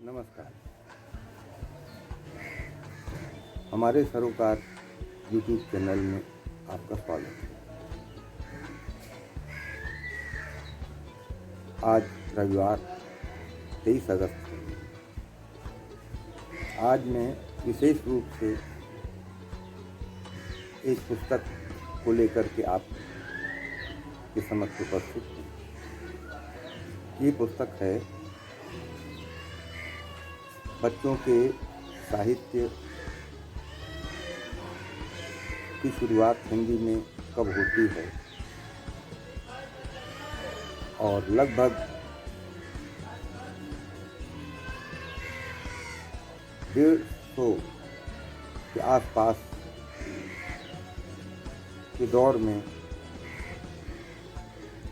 नमस्कार। हमारे सरोकार यूट्यूब चैनल में आपका स्वागत है। आज रविवार 23 अगस्त है। आज मैं विशेष रूप से एक पुस्तक को लेकर के आपके समक्ष उपस्थित हूँ। ये पुस्तक है बच्चों के साहित्य की शुरुआत हिंदी में कब होती है, और लगभग 150 के आसपास के दौर में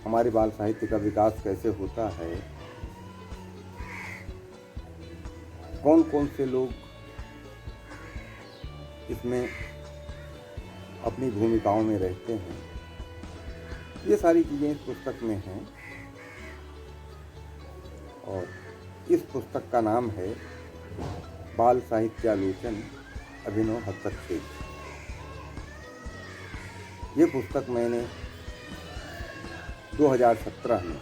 हमारे बाल साहित्य का विकास कैसे होता है, कौन कौन से लोग इसमें अपनी भूमिकाओं में रहते हैं, ये सारी चीज़ें इस पुस्तक में हैं। और इस पुस्तक का नाम है बाल साहित्यालोचन अभिनव हस्तक्षेप। ये पुस्तक मैंने 2017 में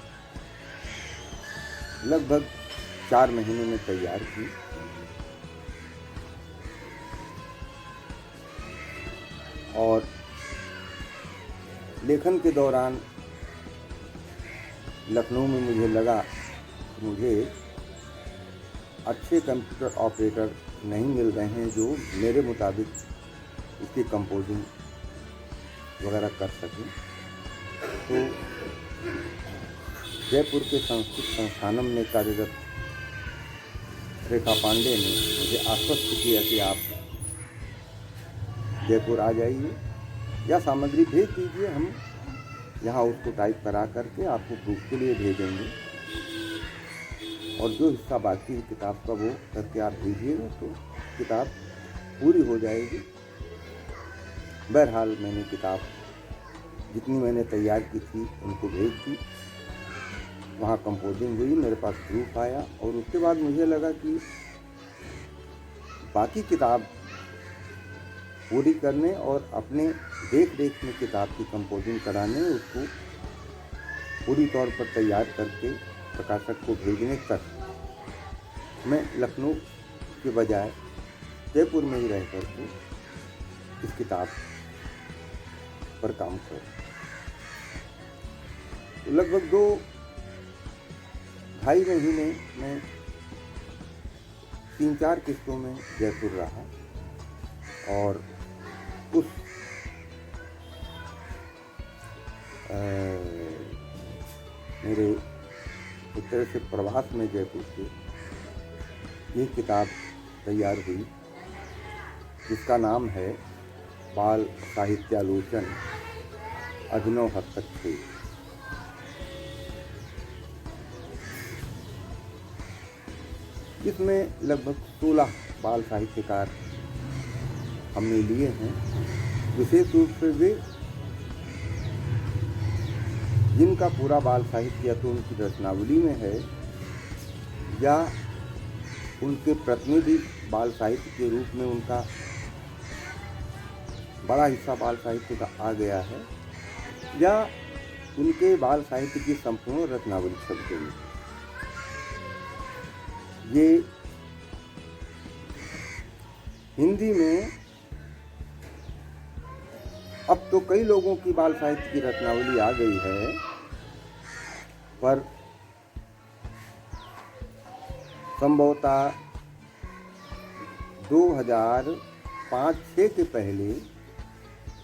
लगभग 4 महीने में तैयार की। और लेखन के दौरान लखनऊ में मुझे लगा कि मुझे अच्छे कंप्यूटर ऑपरेटर नहीं मिल रहे हैं जो मेरे मुताबिक इसकी कंपोजिंग वगैरह कर सकें। तो जयपुर के संस्कृत संस्थानम में कार्यरत रेखा पांडे ने मुझे आश्वस्त किया कि आप जयपुर आ जाइए या सामग्री भेज दीजिए, हम यहाँ उसको टाइप करा करके आपको प्रूफ के लिए भेजेंगे, और जो हिस्सा बाकी है किताब का वो करके आप भेजिएगा तो किताब पूरी हो जाएगी। बहरहाल मैंने किताब जितनी मैंने तैयार की थी उनको भेज दी, वहाँ कंपोजिंग हुई, मेरे पास प्रूफ आया, और उसके बाद मुझे लगा कि बाकी किताब पूरी करने और अपने देख रेख में किताब की कंपोजिंग कराने, उसको पूरी तौर पर तैयार करके प्रकाशक को भेजने तक मैं लखनऊ के बजाय जयपुर में ही रह करके इस किताब पर काम करूँ। तो लगभग 2-2.5 महीने मैं 3-4 किस्तों में जयपुर रहा, और उस मेरे एक तरह से प्रवास में जयपुर से ये किताब तैयार हुई, जिसका नाम है बाल साहित्यालोचन अभिनव हस्तक्षेप। इसमें लगभग 16 बाल साहित्यकार हमने लिए हैं, विशेष रूप से वे जिनका पूरा बाल साहित्य या तो उनकी रचनावली में है या उनके प्रतिनिधि बाल साहित्य के रूप में उनका बड़ा हिस्सा बाल साहित्य का आ गया है, या उनके बाल साहित्य की संपूर्ण रचनावली छप गई। ये हिंदी में अब तो कई लोगों की बाल साहित्य की रचनावली आ गई है, पर संभवतः 2005-06 के पहले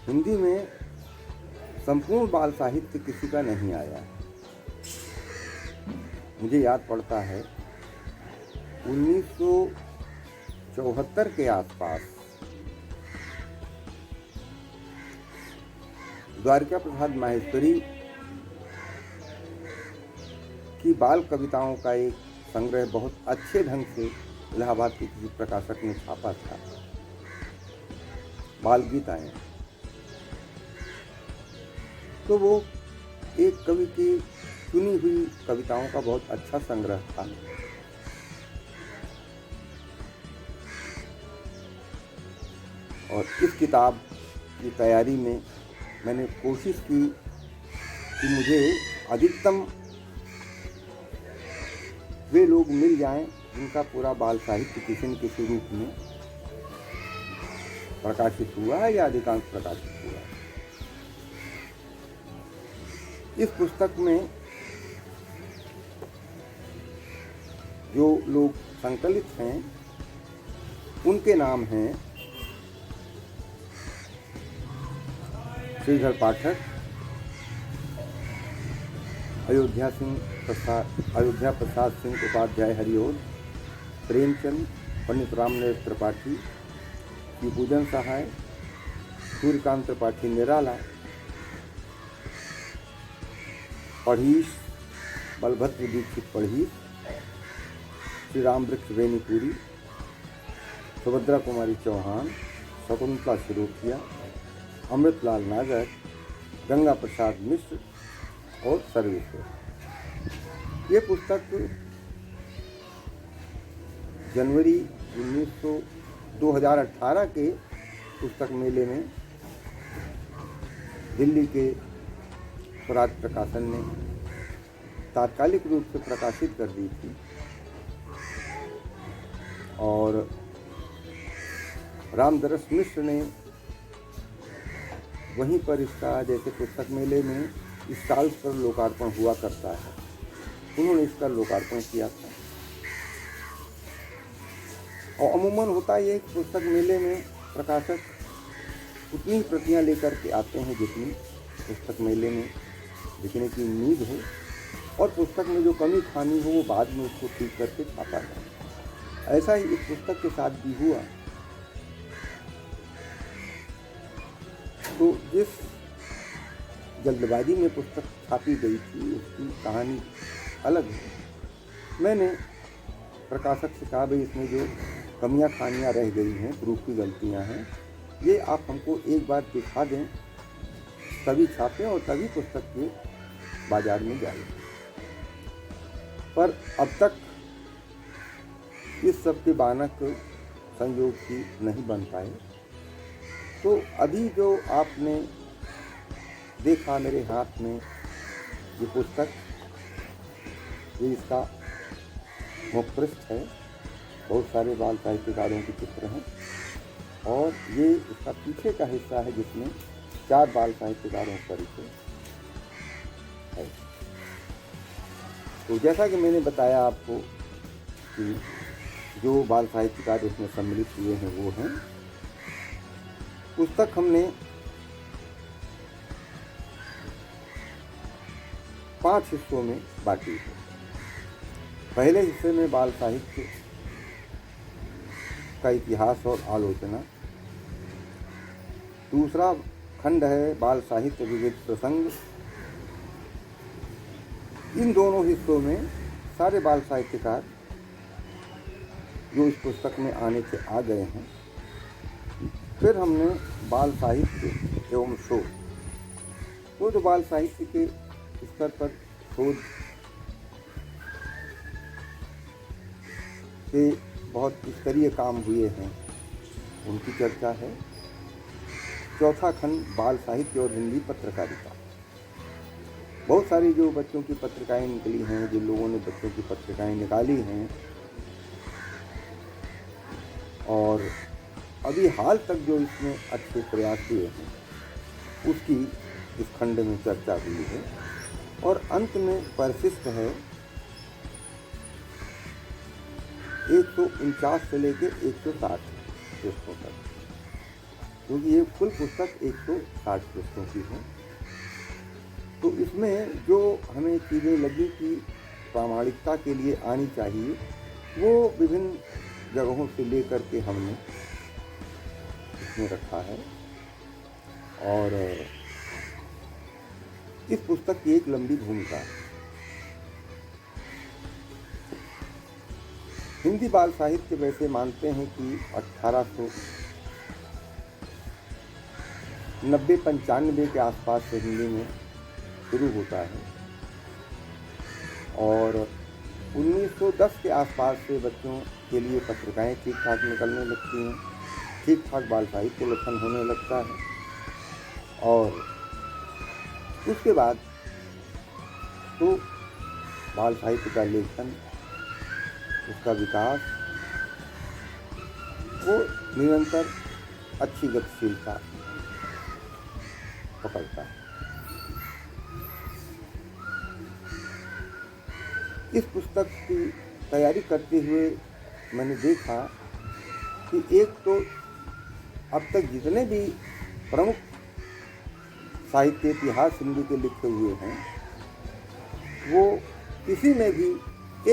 हिंदी में संपूर्ण बाल साहित्य किसी का नहीं आया। मुझे याद पड़ता है 1974 के आसपास द्वारिका प्रसाद माहेश्वरी की बाल कविताओं का एक संग्रह बहुत अच्छे ढंग से इलाहाबाद के किसी प्रकाशक ने छापा था, बाल गीताएं। तो वो एक कवि की चुनी हुई कविताओं का बहुत अच्छा संग्रह था। और इस किताब की तैयारी में मैंने कोशिश की कि मुझे अधिकतम वे लोग मिल जाएं जिनका पूरा बाल साहित्य किसी न किसी रूप में प्रकाशित हुआ है या अधिकांश प्रकाशित हुआ है। इस पुस्तक में जो लोग संकलित हैं उनके नाम हैं श्रीधर पाठक, अयोध्या प्रसाद सिंह उपाध्याय हरिओल, प्रेमचंद, पंडित रामनरेश त्रिपाठी, शिवपूजन सहाय, सूर्यकांत त्रिपाठी निराला, पढ़ीश बलभद्र दीक्षित पढ़ीश, श्री राम वृक्ष बेनीपुरी, सुभद्रा कुमारी चौहान, शकुंतला सिरोठिया, अमृतलाल नागर, गंगा प्रसाद मिश्र और सर्वेश्वर। ये पुस्तक जनवरी 2018 के पुस्तक मेले में दिल्ली के स्वराज प्रकाशन ने तात्कालिक रूप से प्रकाशित कर दी थी और रामदरस मिश्र ने वहीं पर इसका, जैसे पुस्तक मेले में स्टॉल्स पर लोकार्पण हुआ करता है, उन्होंने इसका लोकार्पण किया था। और अमूमन होता ये कि पुस्तक मेले में प्रकाशक उतनी प्रतियां लेकर के आते हैं जितनी पुस्तक मेले में बिकने की उम्मीद हो, और पुस्तक में जो कमी खामी हो वो बाद में उसको ठीक करके छापा जाए। ऐसा ही इस पुस्तक के साथ भी हुआ। तो जिस जल्दबाजी में पुस्तक छापी गई थी उसकी कहानी अलग है। मैंने प्रकाशक से कहा, भाई इसमें जो कमियां खामियां रह गई हैं, प्रूफ की गलतियां हैं, ये आप हमको एक बार दिखा दें, तभी छापें और तभी पुस्तक के बाजार में जाए। पर अब तक इस सब के बानक संयोग की नहीं बन पाए। तो अभी जो आपने देखा मेरे हाथ में ये पुस्तक, ये इसका मुखपृष्ठ है, बहुत सारे बाल साहित्यकारों के चित्र हैं, और ये इसका पीछे का हिस्सा है जिसमें 4 बाल साहित्यकारों का परिचय है। तो जैसा कि मैंने बताया आपको कि जो बाल साहित्यकार इसमें सम्मिलित हुए हैं वो हैं। पुस्तक हमने 5 हिस्सों में बांटी है। पहले हिस्से में बाल साहित्य का इतिहास और आलोचना, दूसरा खंड है बाल साहित्य विविध प्रसंग। इन दोनों हिस्सों में सारे बाल साहित्यकार जो इस पुस्तक में आने से आ गए हैं। फिर हमने बाल साहित्य एवं शोध, वो जो बाल साहित्य के स्तर पर शोध से बहुत स्तरीय काम हुए हैं उनकी चर्चा है। चौथा खंड बाल साहित्य और हिंदी पत्रकारिता। बहुत सारी जो बच्चों की पत्रिकाएं निकली हैं, जिन लोगों ने बच्चों की पत्रिकाएं निकाली हैं और अभी हाल तक जो इसमें अच्छे प्रयास हुए हैं, उसकी इस खंड में चर्चा हुई है। और अंत में परिशिष्ट है 149 से लेकर 160 पृष्ठों तक, क्योंकि ये कुल पुस्तक 160 पृष्ठों की है। तो इसमें जो हमें चीज़ें लगी कि प्रामाणिकता के लिए आनी चाहिए, वो विभिन्न जगहों से लेकर के हमने इसमें रखा है। और इस पुस्तक की एक लंबी भूमिका है। हिंदी बाल साहित्य वैसे मानते हैं कि 1890-95 के आसपास से हिंदी में शुरू होता है और 1910 के आसपास से बच्चों के लिए पत्रिकाएं ठीक ठाक निकलने लगती हैं। ठीक ठाक बाल साहित्य लेखन होने लगता है और उसके बाद तो बाल साहित्य का लेखन, उसका विकास वो निरंतर अच्छी गतिशीलता पकड़ता है। इस पुस्तक की तैयारी करते हुए मैंने देखा कि एक तो अब तक जितने भी प्रमुख साहित्य इतिहास हिंदी के लिखे हुए हैं वो किसी में भी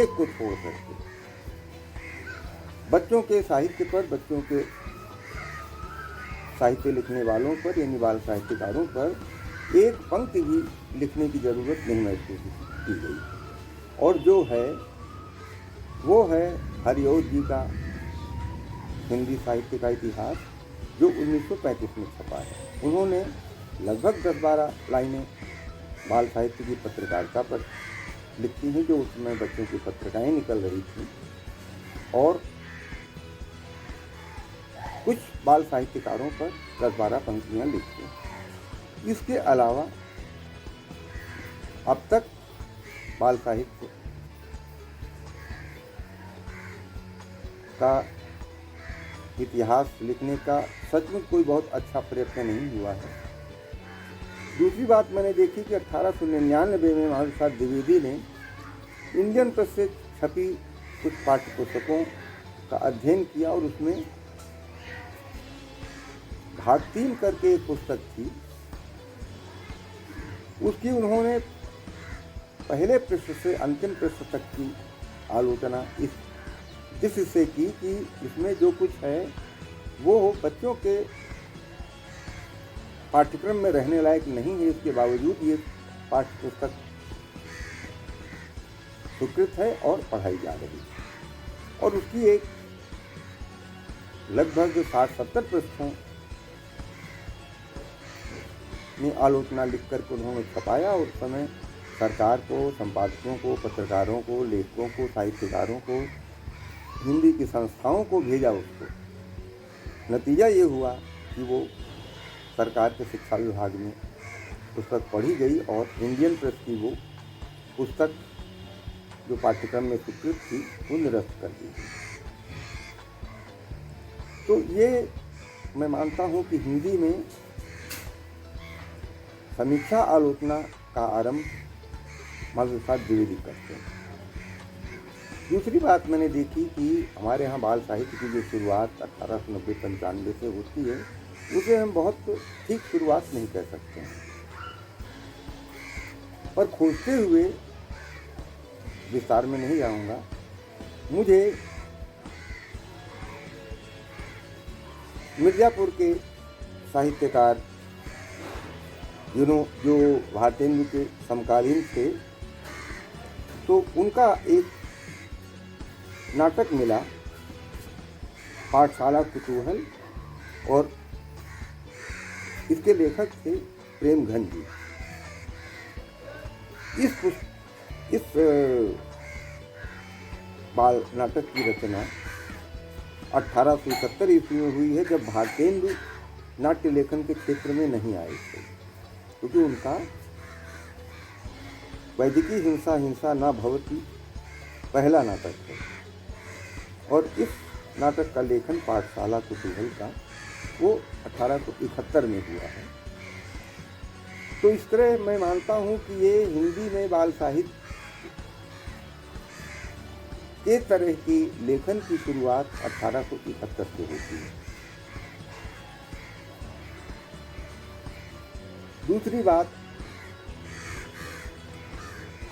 एक को छोड़ सकते, बच्चों के साहित्य पर, बच्चों के साहित्य लिखने वालों पर यानी बाल साहित्यकारों पर एक पंक्ति भी लिखने की जरूरत नहीं महसूस की गई। और जो है वो है हरिऔध जी का हिंदी साहित्य का इतिहास, जो 1935 में छपा है। उन्होंने लगभग 10-12 लाइनें बाल साहित्य की पत्रकारिता पर लिखती हैं, जो उसमें बच्चों की पत्रिकाएं निकल रही थी, और कुछ बाल साहित्यकारों पर 10-12 पंक्तियां लिखती हैं। इसके अलावा अब तक बाल साहित्य का इतिहास लिखने का सचमुच कोई बहुत अच्छा प्रयत्न नहीं हुआ है। दूसरी बात मैंने देखी कि 1899 में महाप्रसाद द्विवेदी ने इंडियन प्रेस से छपी कुछ पाठ्य पुस्तकों का अध्ययन किया और उसमें भाग 3 करके एक पुस्तक थी, उसकी उन्होंने पहले पृष्ठ से अंतिम पृष्ठ तक की आलोचना इस हिस्से की कि इसमें जो कुछ है वो बच्चों के पाठ्यक्रम में रहने लायक नहीं है, इसके बावजूद ये पाठ्य पुस्तक स्वीकृत है और पढ़ाई जा रही है। और उसकी एक लगभग 60-70 पृष्ठों में आलोचना लिख करके उन्होंने छपाया और उस समय सरकार को, संपादकों को, पत्रकारों को, लेखकों को, साहित्यकारों को, हिंदी की संस्थाओं को भेजा उसको। नतीजा ये हुआ कि वो सरकार के शिक्षा विभाग में पुस्तक पढ़ी गई और इंडियन प्रेस की वो पुस्तक जो पाठ्यक्रम में स्वीकृत थी वो निरस्त कर दी गई। तो ये मैं मानता हूँ कि हिंदी में समीक्षा आलोचना का आरंभ महाप्रसाद द्विवेदी करते हैं। दूसरी बात मैंने देखी कि हमारे यहाँ बाल साहित्य की जो शुरुआत 1890-95 से होती है, उसे हम बहुत ठीक शुरुआत नहीं कह सकते हैं, पर खोजते हुए, विस्तार में नहीं जाऊंगा, मुझे मिर्जापुर के साहित्यकार जो भारतेंदु के समकालीन थे, तो उनका एक नाटक मिला पाठशाला कुतूहल, और इसके लेखक थे प्रेमघन जी। इस बाल नाटक की रचना 1871 ईस्वी में हुई है, जब भारतेंदु नाट्य लेखन के क्षेत्र में नहीं आए थे, क्योंकि उनका वैदिकी हिंसा हिंसा न भवति पहला नाटक है, और इस नाटक का लेखन पाठशाला कुतूहल का वो 1871 में हुआ है। तो इस तरह मैं मानता हूँ कि ये हिंदी में बाल साहित्य के तरह की लेखन की शुरुआत 1871 से होती है। दूसरी बात,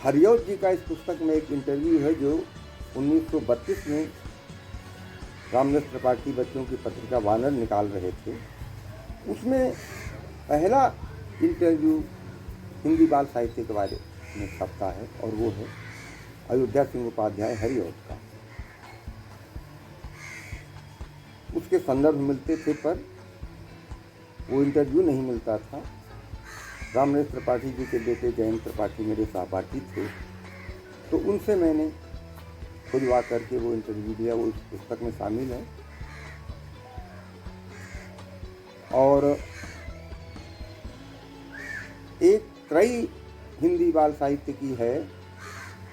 हरिऔध जी का इस पुस्तक में एक इंटरव्यू है जो 1932 में रामदास त्रिपाठी बच्चों की पत्रिका वानर निकाल रहे थे। उसमें पहला इंटरव्यू हिंदी बाल साहित्य के बारे में छपता है, और वो है अयोध्या सिंह उपाध्याय हरिऔध का। उसके संदर्भ मिलते थे पर वो इंटरव्यू नहीं मिलता था। रामदास त्रिपाठी जी के बेटे जयंत त्रिपाठी मेरे सहपाठी थे, तो उनसे मैंने खुजवा करके वो इंटरव्यू दिया, वो इस पुस्तक में शामिल है। और एक त्रयी हिंदी बाल साहित्य की है,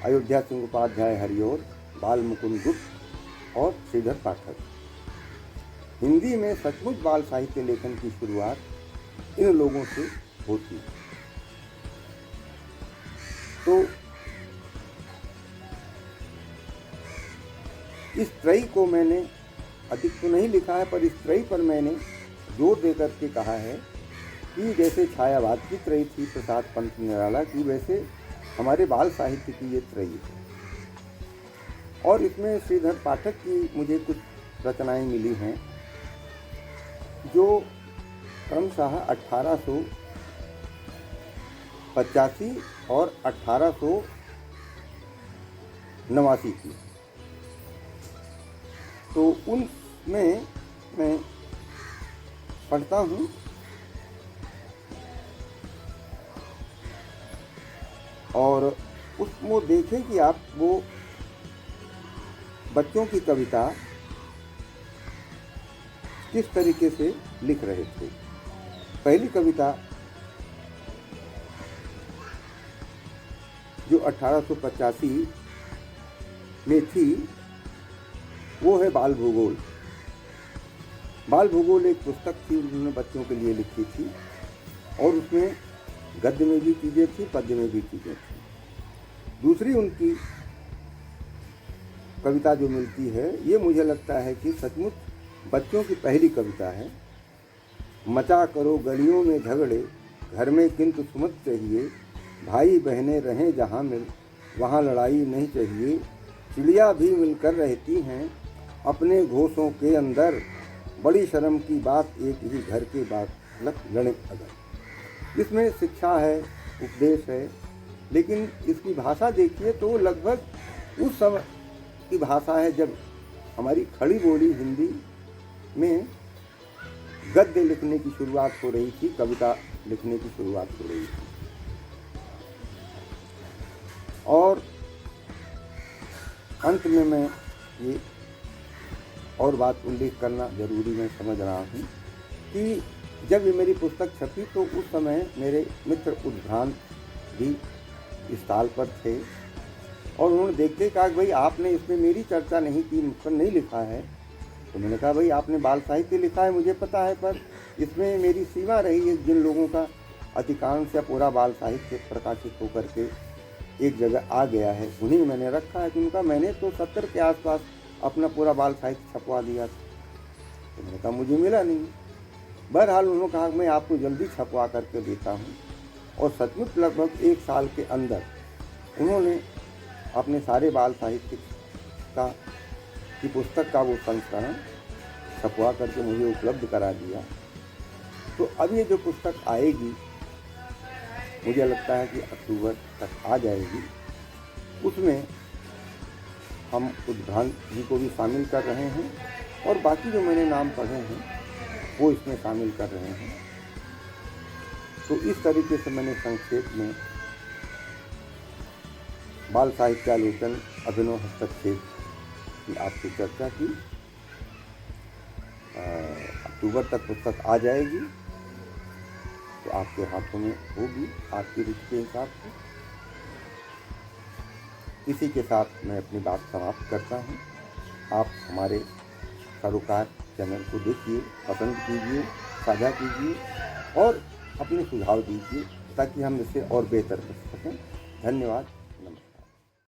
अयोध्या सिंह उपाध्याय हरिओर, बाल मुकुंद गुप्त और श्रीधर पाठक। हिंदी में सचमुच बाल साहित्य लेखन की शुरुआत इन लोगों से होती है। तो इस त्रयी को मैंने अधिक तो नहीं लिखा है, पर इस त्रयी पर मैंने जोर देकर के कहा है कि जैसे छायावाद की त्रयी थी प्रसाद पंत निराला की, वैसे हमारे बाल साहित्य की ये त्रयी है। और इसमें श्रीधर पाठक की मुझे कुछ रचनाएं मिली हैं जो क्रमशः 1885 और 1889 की। तो उनमें मैं पढ़ता हूँ। और उसको देखें कि आप वो बच्चों की कविता किस तरीके से लिख रहे थे। पहली कविता जो 1885 में थी वो है बाल भूगोल। बाल भूगोल एक पुस्तक थी, उन्होंने बच्चों के लिए लिखी थी और उसमें गद्य में भी चीज़ें थी, पद्य में भी चीज़ें थी। दूसरी उनकी कविता जो मिलती है, ये मुझे लगता है कि सचमुच बच्चों की पहली कविता है। मचा करो गलियों में झगड़े, घर में किंतु सुमत चाहिए, भाई बहनें रहें जहाँ मिल, वहाँ लड़ाई नहीं चाहिए, चिड़िया भी मिलकर रहती हैं अपने घोंसों के अंदर, बड़ी शर्म की बात एक ही घर के बाद लड़े अगर। इसमें शिक्षा है, उपदेश है, लेकिन इसकी भाषा देखिए तो लगभग उस समय की भाषा है जब हमारी खड़ी बोली हिंदी में गद्य लिखने की शुरुआत हो रही थी, कविता लिखने की शुरुआत हो रही थी। और अंत में मैं ये और बात उल्लेख करना जरूरी मैं समझ रहा हूँ कि जब ये मेरी पुस्तक छपी तो उस समय मेरे मित्र उद्भ्रांत भी इस स्थान पर थे और उन्होंने देखते कहा कि भाई आपने इसमें मेरी चर्चा नहीं की, मुझ पर नहीं लिखा है। तो मैंने कहा भाई आपने बाल साहित्य लिखा है मुझे पता है, पर इसमें मेरी सीमा रही है। जिन लोगों का अधिकांश या पूरा बाल साहित्य प्रकाशित होकर के एक जगह आ गया है उन्हीं मैंने रखा है। उनका मैंने तो 70 के आसपास अपना पूरा बाल साहित्य छपवा दिया था। तो मैंने कहा मुझे मिला नहीं। बहरहाल उन्होंने कहा मैं आपको जल्दी छपवा करके देता हूँ और सचमुच लगभग 1 साल के अंदर उन्होंने अपने सारे बाल साहित्य का की पुस्तक का वो संस्करण छपवा करके मुझे उपलब्ध करा दिया। तो अब ये जो पुस्तक आएगी मुझे लगता है कि अक्टूबर तक आ जाएगी। उसमें हम उद्भ्रांत जी को भी शामिल कर रहे हैं और बाकी जो मैंने नाम पढ़े हैं वो इसमें शामिल कर रहे हैं। तो इस तरीके से मैंने संक्षेप में बाल साहित्यालोचन अभिनव हस्तक्षेप की आपसे चर्चा की। अक्टूबर तक पुस्तक आ जाएगी तो आपके हाथों में होगी आपकी रुचि के हिसाब से। इसी के साथ मैं अपनी बात समाप्त करता हूँ। आप हमारे सरोकार चैनल को देखिए, पसंद कीजिए, साझा कीजिए और अपने सुझाव दीजिए ताकि हम इसे और बेहतर कर सकें। धन्यवाद।